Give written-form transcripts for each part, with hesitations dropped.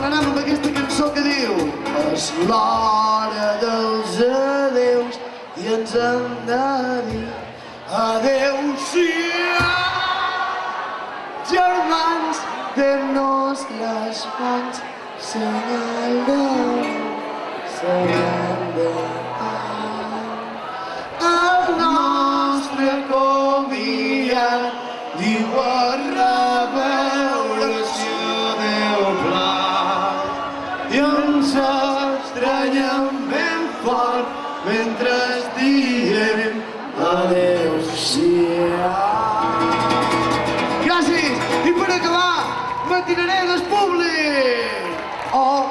anem amb aquesta cançó que diu: és l'hora dels adeus i ens hem de dir adeu-siau. Germans, fem-nos les mans, senyal d'amor, senyal d'amor. El nostre convidat diu a reveure si Déu plau i ens estranyem ben fort mentre diem adeu-siau. Gràcies! I per acabar, matinaré del públic! Oh,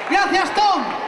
Gracias, Tom.